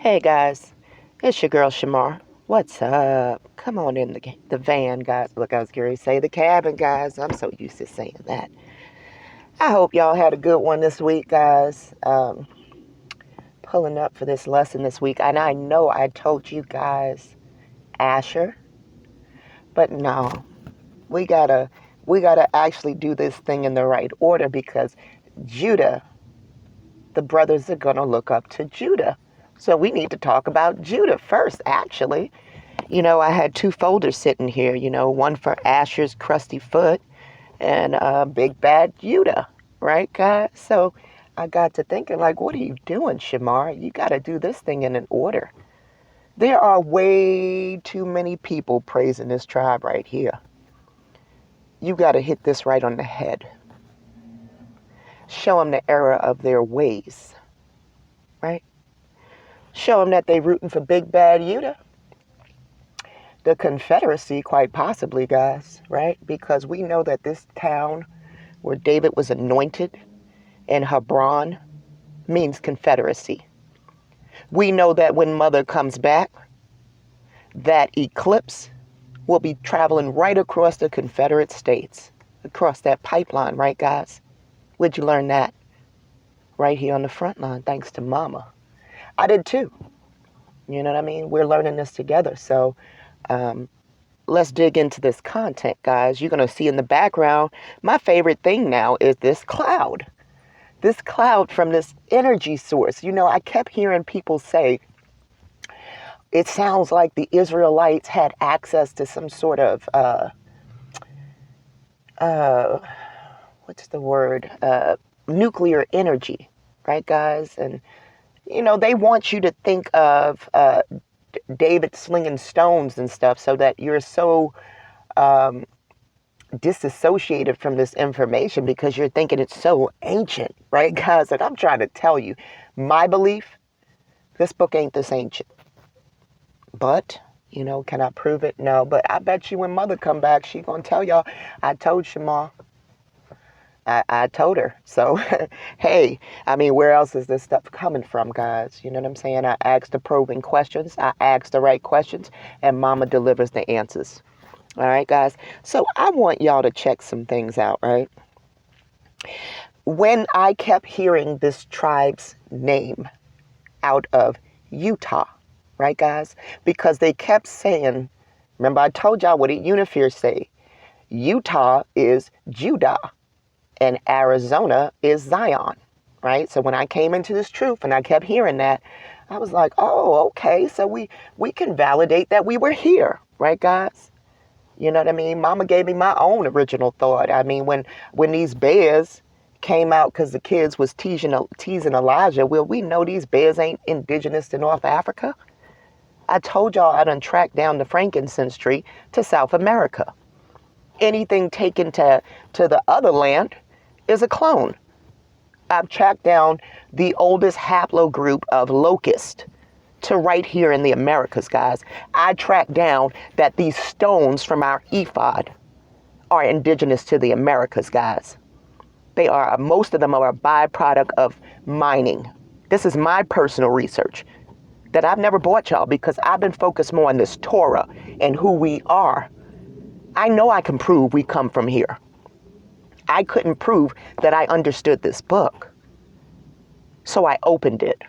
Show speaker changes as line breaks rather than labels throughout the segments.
Hey guys, it's your girl Shamar. What's up? Come on in the van, guys. Look, I was going to say the cabin, guys. I'm so used to saying that. I hope y'all had a good one this week, guys. Pulling up for this lesson this week, and I know I told you guys Asher, but no, we gotta actually do this thing in the right order because Judah, the brothers are gonna look up to Judah. So we need to talk about Judah first, actually. I had two folders sitting here, one for Asher's crusty foot and Big Bad Yuta, right, guys? So I got to thinking, like, what are you doing, Shamar? You got to do this thing in an order. There are way too many people praising this tribe right here. You got to hit this right on the head. Show them the error of their ways, right? Show them that they rooting for Big Bad Yuta. The Confederacy, quite possibly, guys, right? Because we know that this town where David was anointed in Hebron means Confederacy. We know that when Mother comes back, that eclipse will be traveling right across the Confederate States, across that pipeline, right, guys? Where'd you learn that? Right here on the front line, thanks to Mama. I did too. You know what I mean? We're learning this together, so let's dig into this content, guys. You're going to see in the background, my favorite thing now is this cloud. This cloud from this energy source. I kept hearing people say, it sounds like the Israelites had access to some sort of, what's the word? Nuclear energy, right, guys? And, they want you to think of David slinging stones and stuff so that you're so disassociated from this information because you're thinking it's so ancient, right, guys? And I'm trying to tell you, my belief, this book ain't this ancient. But, can I prove it? No, but I bet you when Mother come back, she gonna tell y'all, I told Shema. I told her. So, hey, where else is this stuff coming from, guys? You know what I'm saying? I asked the probing questions. I asked the right questions, and Mama delivers the answers. All right, guys? So I want y'all to check some things out, right? When I kept hearing this tribe's name out of Utah, right, guys? Because they kept saying, remember I told y'all what did Unifier say? Utah is Judah. And Arizona is Zion, right? So when I came into this truth and I kept hearing that, I was like, oh, okay. So we can validate that we were here, right, guys? You know what I mean? Mama gave me my own original thought. When these bears came out because the kids was teasing Elijah, well, we know these bears ain't indigenous to North Africa. I told y'all I done tracked down the frankincense tree to South America. Anything taken to the other land is a clone. I've tracked down the oldest haplogroup of locust to right here in the Americas, guys. I tracked down that these stones from our ephod are indigenous to the Americas, guys. They are, most of them are a byproduct of mining. This is my personal research that I've never bought y'all because I've been focused more on this Torah and who we are. I know I can prove we come from here. I couldn't prove that I understood this book. So I opened it.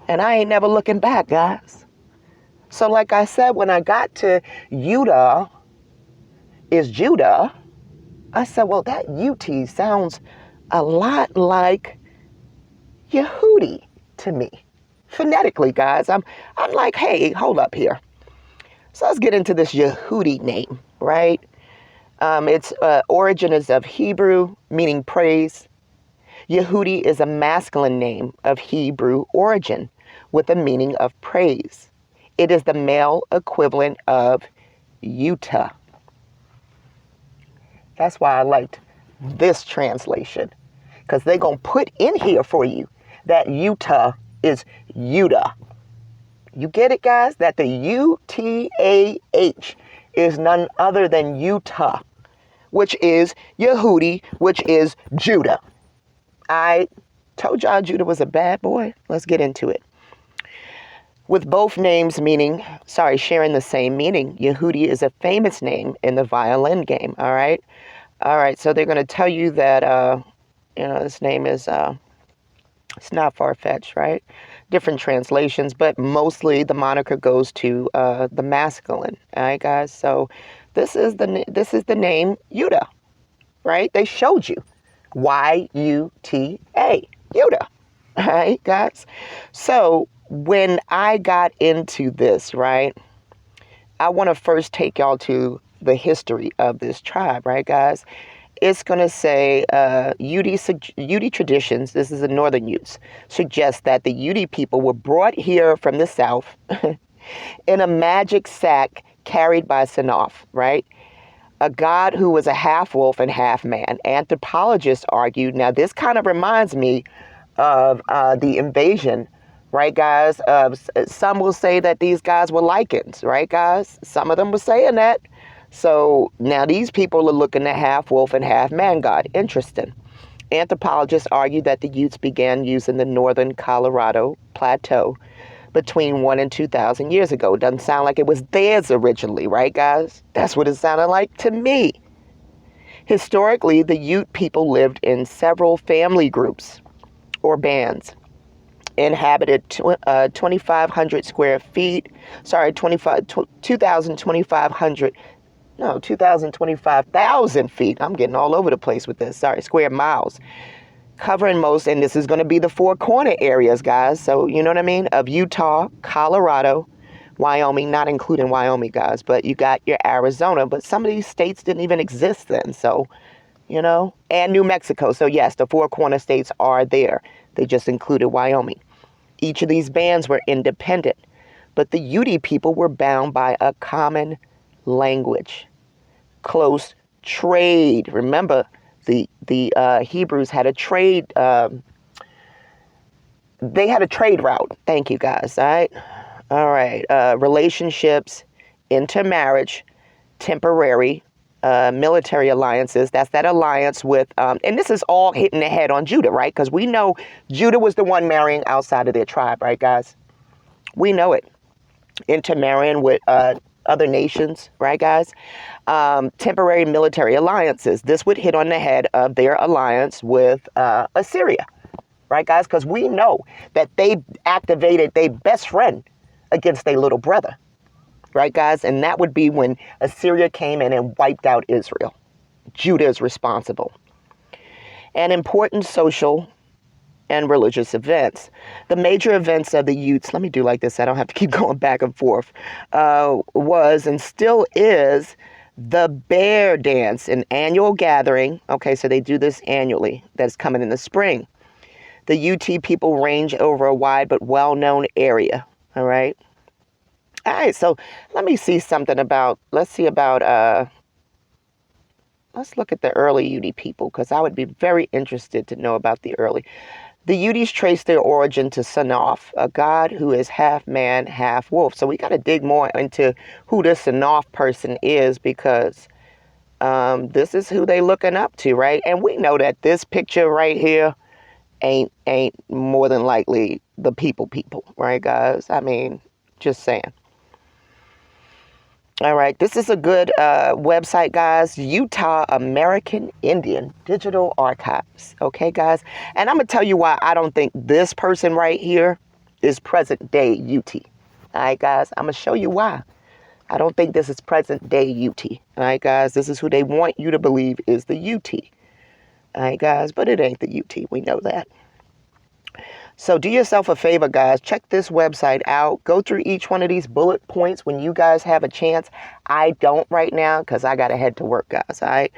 And I ain't never looking back, guys. So like I said, when I got to Yuta is Judah, I said, well, that UT sounds a lot like Yehudi to me. Phonetically, guys. I'm like, hey, hold up here. So let's get into this Yehudi name, right? Its origin is of Hebrew, meaning praise. Yehudi is a masculine name of Hebrew origin with a meaning of praise. It is the male equivalent of Yuta. That's why I liked this translation, because they're going to put in here for you that Yuta is Yuta. You get it, guys? That the UTAH is none other than Yuta, which is Yehudi, which is Judah. I told y'all Judah was a bad boy. Let's get into it. with both names sharing the same meaning. Yehudi is a famous name in the violin game. All right. All right. So they're going to tell you that, this name is, it's not far-fetched, right? Different translations, but mostly the moniker goes to the masculine. All right, guys. So this is the name Yuta, right? They showed you Yuta, Yuta. All right, guys. So when I got into this, right, I want to first take y'all to the history of this tribe, right, guys? It's going to say Yehudi traditions, this is the Northern Utes, suggest that the Yehudi people were brought here from the south in a magic sack carried by Sanof, right? A god who was a half wolf and half man. Anthropologists argued, now this kind of reminds me of the invasion, right, guys? Some will say that these guys were lichens, right, guys? Some of them were saying that. So now these people are looking at half wolf and half man god. Interesting. Anthropologists argue that the Utes began using the northern Colorado plateau between 1 and 2,000 years ago. It doesn't sound like it was theirs originally, right, guys? That's what it sounded like to me. Historically, the Ute people lived in several family groups or bands, inhabited 2,500 square feet, 2,025,000 feet. I'm getting all over the place with this. Square miles. Covering most, and this is going to be the four corner areas, guys. So, you know what I mean? Of Utah, Colorado, Wyoming, not including Wyoming, guys, but you got your Arizona. But some of these states didn't even exist then. So, and New Mexico. So, yes, the four corner states are there. They just included Wyoming. Each of these bands were independent, but the Ute people were bound by a common language, close trade. Remember, the Hebrews had a trade. They had a trade route. Thank you, guys. All right. Relationships, intermarriage, temporary, military alliances. That's that alliance with, and this is all hitting the head on Judah, right? Because we know Judah was the one marrying outside of their tribe, right, guys? We know it. Intermarrying with other nations, right, guys? Temporary military alliances. This would hit on the head of their alliance with Assyria, right, guys? Because we know that they activated their best friend against their little brother, right, guys? And that would be when Assyria came in and wiped out Israel. Judah is responsible. And important social and religious events. The major events of the Utes, let me do like this, I don't have to keep going back and forth, was and still is the bear dance, an annual gathering. Okay, so they do this annually. That's coming in the spring. The UT people range over a wide but well-known area. All right. All right, so let me see something about, let's look at the early UD people, because I would be very interested to know about the early. The Utes trace their origin to Sanof, a god who is half man, half wolf. So we got to dig more into who this Sanof person is, because this is who they looking up to, right? And we know that this picture right here ain't more than likely the people, right, guys? I mean, just saying. All right, this is a good website, guys. Utah American Indian Digital Archives. Okay, guys? And I'm going to tell you why I don't think this person right here is present day UT. All right, guys? I'm going to show you why. I don't think this is present day UT. All right, guys? This is who they want you to believe is the UT. All right, guys? But it ain't the UT. We know that. So do yourself a favor, guys. Check this website out. Go through each one of these bullet points when you guys have a chance. I don't right now because I got to head to work, guys. All right.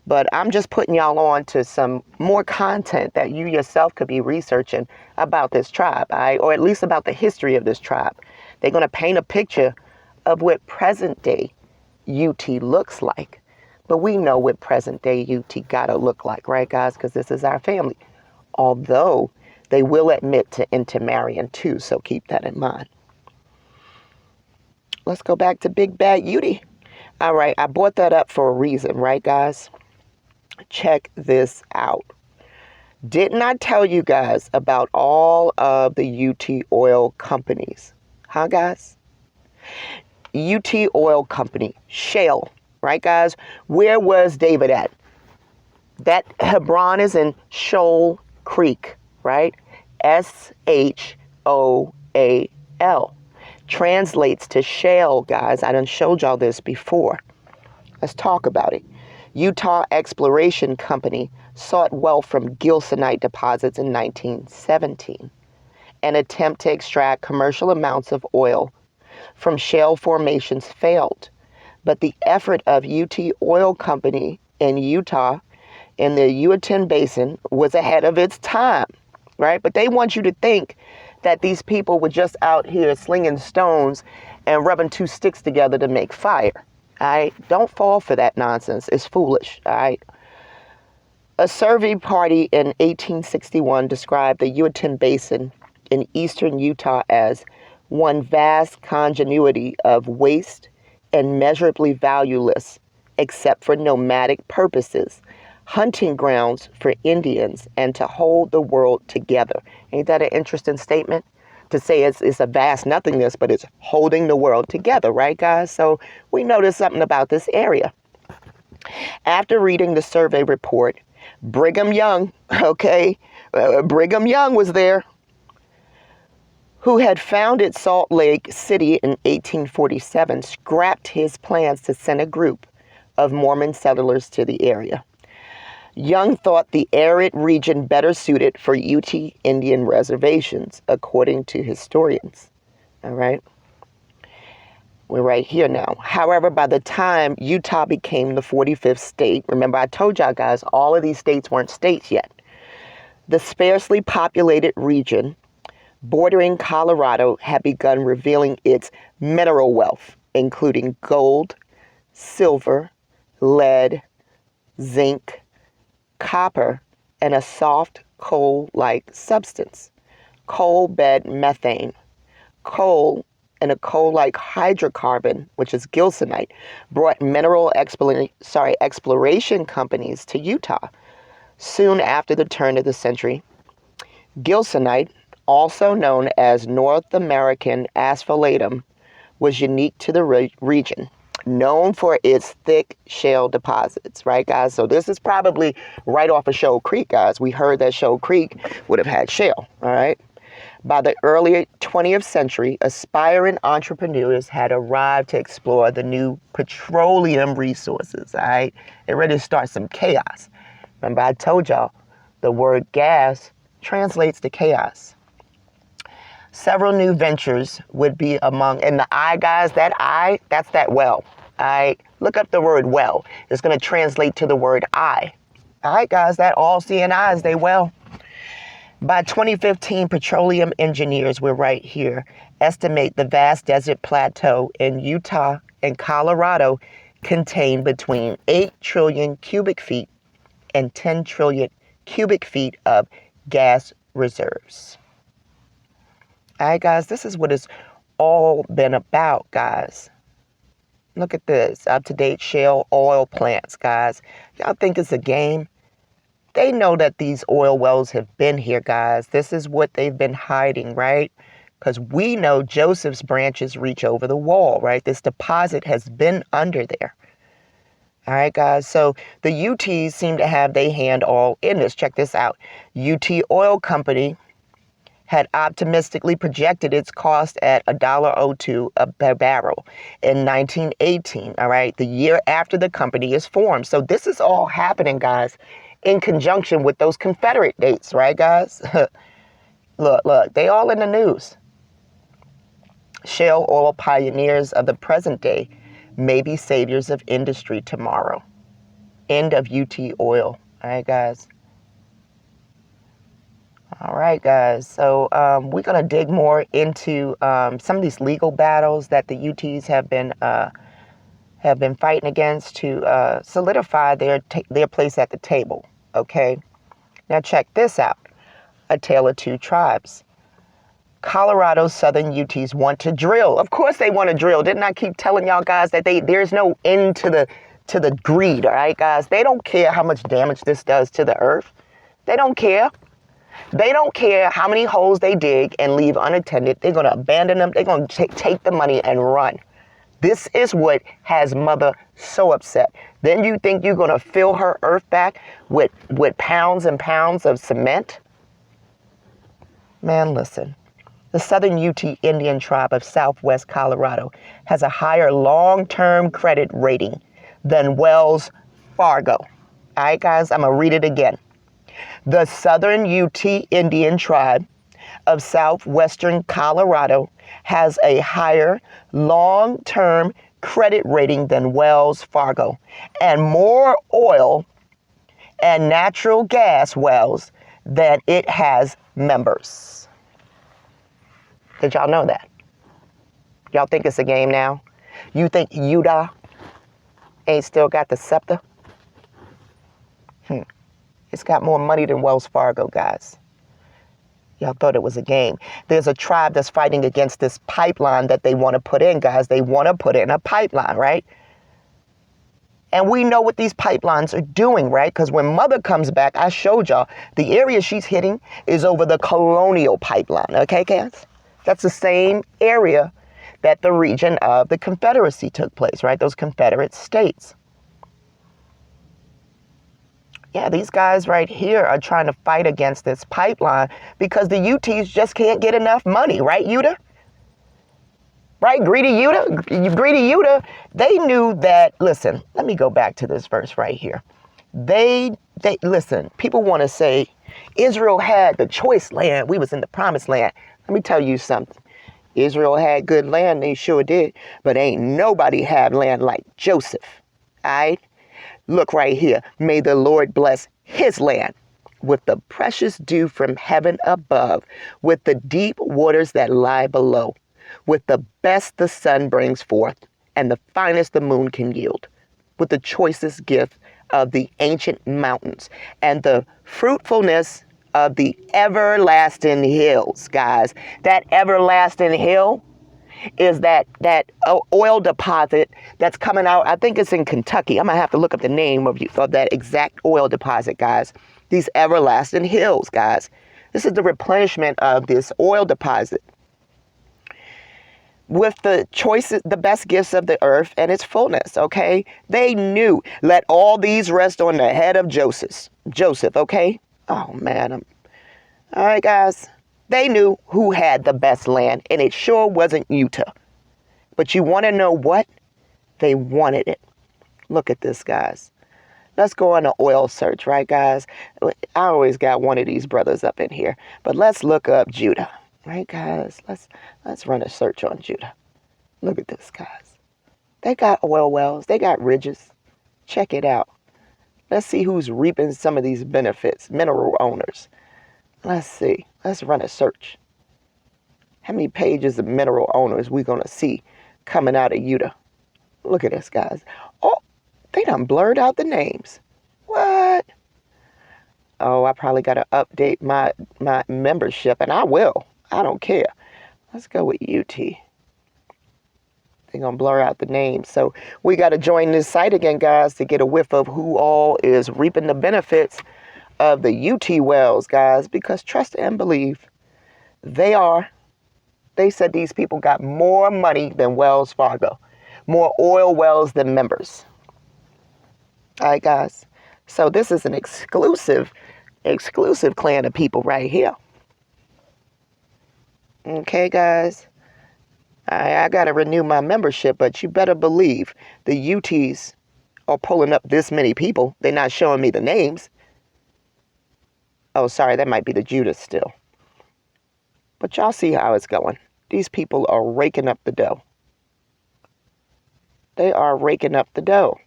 But I'm just putting y'all on to some more content that you yourself could be researching about this tribe, all right? Or at least about the history of this tribe. They're going to paint a picture of what present day UT looks like. But we know what present day UT got to look like, right, guys? Because this is our family. Although they will admit to intermarrying too, so keep that in mind. Let's go back to Big Bad Yehudi. All right, I brought that up for a reason, right, guys? Check this out. Didn't I tell you guys about all of the UT oil companies? Huh, guys? UT Oil Company, Shale, right, guys? Where was David at? That Hebron is in Shoal Creek, right? Shoal. Translates to shale, guys. I done showed y'all this before. Let's talk about it. Utah Exploration Company sought wealth from gilsonite deposits in 1917. An attempt to extract commercial amounts of oil from shale formations failed, but the effort of UT Oil Company in Utah in the Yuta Basin was ahead of its time, right? But they want you to think that these people were just out here slinging stones and rubbing two sticks together to make fire. All right? Don't fall for that nonsense. It's foolish. All right? A survey party in 1861 described the Yuta Basin in eastern Utah as one vast congenuity of waste and measurably valueless, except for nomadic purposes, hunting grounds for Indians, and to hold the world together. Ain't that an interesting statement? To say it's a vast nothingness, but it's holding the world together, right, guys? So we noticed something about this area. After reading the survey report, Brigham Young, Brigham Young was there, who had founded Salt Lake City in 1847, scrapped his plans to send a group of Mormon settlers to the area. Young thought the arid region better suited for UT Indian reservations, according to historians. All right. We're right here now. However, by the time Utah became the 45th state, remember I told y'all guys, all of these states weren't states yet. The sparsely populated region bordering Colorado had begun revealing its mineral wealth, including gold, silver, lead, zinc, copper, and a soft coal-like substance, coal bed methane. Coal and a coal-like hydrocarbon, which is gilsonite, brought mineral exploration companies to Utah. Soon after the turn of the century, gilsonite, also known as North American asphaltum, was unique to the region, known for its thick shale deposits, right, guys? So this is probably right off of Shoal Creek, guys. We heard that Shoal Creek would have had shale, all right? By the early 20th century, aspiring entrepreneurs had arrived to explore the new petroleum resources, all right? It ready to start some chaos. Remember, I told y'all the word gas translates to chaos. Several new ventures would be among, and the I, guys, that I, that's that well. All right, look up the word well. It's going to translate to the word I. All right, guys, that all seeing eyes, they well. By 2015, petroleum engineers were right here estimate the vast desert plateau in Utah and Colorado contain between 8 trillion cubic feet and 10 trillion cubic feet of gas reserves. All right, guys, this is what it's all been about, guys. Look at this, up-to-date shale oil plants, guys. Y'all think it's a game? They know that these oil wells have been here, guys. This is what they've been hiding, right? Because we know Joseph's branches reach over the wall, right? This deposit has been under there. All right, guys. So the UTs seem to have their hand all in this. Check this out. UT Oil Company had optimistically projected its cost at $1.02 per barrel in 1918, all right, the year after the company is formed. So this is all happening, guys, in conjunction with those Confederate dates, right, guys? Look, they all in the news. Shale oil pioneers of the present day may be saviors of industry tomorrow. End of UT Oil, all right, guys? All right, guys. So we're going to dig more into some of these legal battles that the UTs have been fighting against to solidify their place at the table. Okay. Now check this out. A tale of two tribes. Colorado's southern UTs want to drill. Of course they want to drill. Didn't I keep telling y'all guys that there's no end to the greed, all right, guys? They don't care how much damage this does to the earth. They don't care. They don't care how many holes they dig and leave unattended. They're going to abandon them. They're going to take the money and run. This is what has mother so upset. Then you think you're going to fill her earth back with pounds and pounds of cement? Man, listen. The Southern Ute Indian tribe of Southwest Colorado has a higher long-term credit rating than Wells Fargo. All right, guys, I'm going to read it again. The Southern Ute Indian tribe of southwestern Colorado has a higher long-term credit rating than Wells Fargo and more oil and natural gas wells than it has members. Did y'all know that? Y'all think it's a game now? You think Yuta ain't still got the scepter? It's got more money than Wells Fargo, guys. Y'all thought it was a game. There's a tribe that's fighting against this pipeline that they want to put in, guys. They want to put in a pipeline, right? And we know what these pipelines are doing, right? Because when mother comes back, I showed y'all, the area she's hitting is over the Colonial Pipeline, okay, guys? That's the same area that the region of the Confederacy took place, right? Those Confederate states. Yeah, these guys right here are trying to fight against this pipeline because the UTs just can't get enough money, right, Yuta? Right, greedy Yuta, they knew that, listen, let me go back to this verse right here. They listen, people want to say Israel had the choice land. We was in the promised land. Let me tell you something. Israel had good land, they sure did, but ain't nobody had land like Joseph, all right? Look right here. May the Lord bless his land with the precious dew from heaven above, with the deep waters that lie below, with the best the sun brings forth, and the finest the moon can yield, with the choicest gift of the ancient mountains, and the fruitfulness of the everlasting hills, guys. That everlasting hill is that oil deposit that's coming out. I think it's in Kentucky. I'm going to have to look up the name of that exact oil deposit, guys. These everlasting hills, guys. This is the replenishment of this oil deposit with the choices, the best gifts of the earth and its fullness, okay? They knew, let all these rest on the head of Joseph, okay? Oh, man. All right, guys. They knew who had the best land, and it sure wasn't Yuta. But you want to know what? They wanted it. Look at this, guys. Let's go on an oil search, right, guys? I always got one of these brothers up in here. But let's look up Judah, right, guys? Let's run a search on Judah. Look at this, guys. They got oil wells. They got ridges. Check it out. Let's see who's reaping some of these benefits, mineral owners. Let's see. Let's run a search. How many pages of mineral owners we going to see coming out of Yuta? Look at this, guys. Oh, they done blurred out the names. What? Oh, I probably got to update my membership, and I will. I don't care. Let's go with UT. They're going to blur out the names. So we got to join this site again, guys, to get a whiff of who all is reaping the benefits of the UT wells, guys, because trust and believe, they said these people got more money than Wells Fargo, more oil wells than members. All right, guys. So this is an exclusive clan of people right here. Okay, guys. I got to renew my membership, but you better believe the UTs are pulling up this many people. They're not showing me the names. Oh, sorry, that might be the Judas still. But y'all see how it's going. These people are raking up the dough. They are raking up the dough.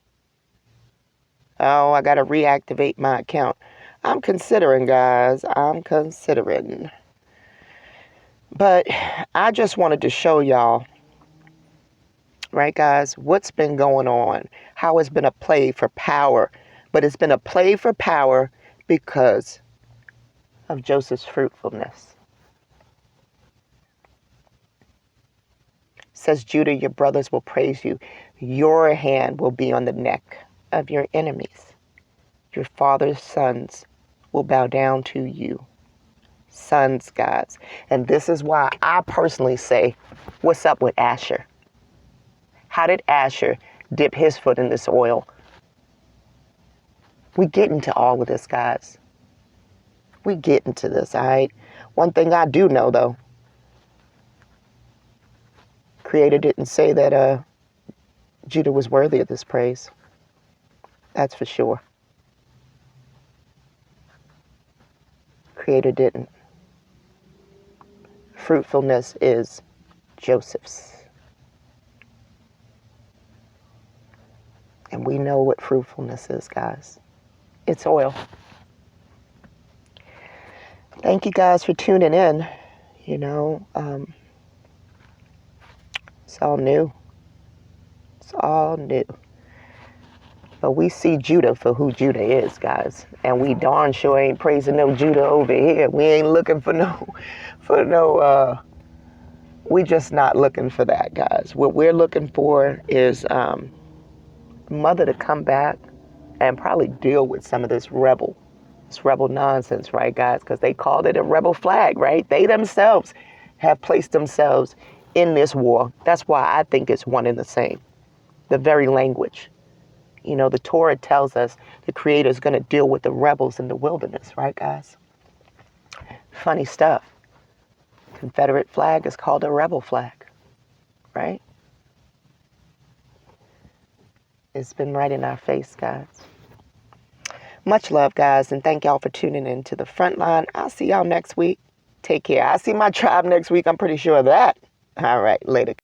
Oh, I got to reactivate my account. I'm considering, guys. I'm considering. But I just wanted to show y'all, right, guys, what's been going on. How it's been a play for power. But it's been a play for power because of Joseph's fruitfulness. Says Judah, your brothers will praise you. Your hand will be on the neck of your enemies. Your father's sons will bow down to you. sons, guys. And this is why I personally say, what's up with Asher? How did Asher dip his foot in this oil? We get into all of this, guys. We get into this, all right? One thing I do know, though, Creator didn't say that Judah was worthy of this praise. That's for sure. Creator didn't. Fruitfulness is Joseph's. And we know what fruitfulness is, guys. It's oil. Thank you guys for tuning in. You know, it's all new. It's all new. But we see Judah for who Judah is, guys. And we darn sure ain't praising no Judah over here. We ain't looking for we just not looking for that, guys. What we're looking for is mother to come back and probably deal with some of this rebel nonsense, right, guys? Because they called it a rebel flag, right? They themselves have placed themselves in this war. That's why I think it's one and the same. The very language. You know, the Torah tells us the Creator is going to deal with the rebels in the wilderness, right, guys? Funny stuff. Confederate flag is called a rebel flag, right? It's been right in our face, guys. Much love, guys, and thank y'all for tuning in to the front line. I'll see y'all next week. Take care. I'll see my tribe next week. I'm pretty sure of that. All right, later.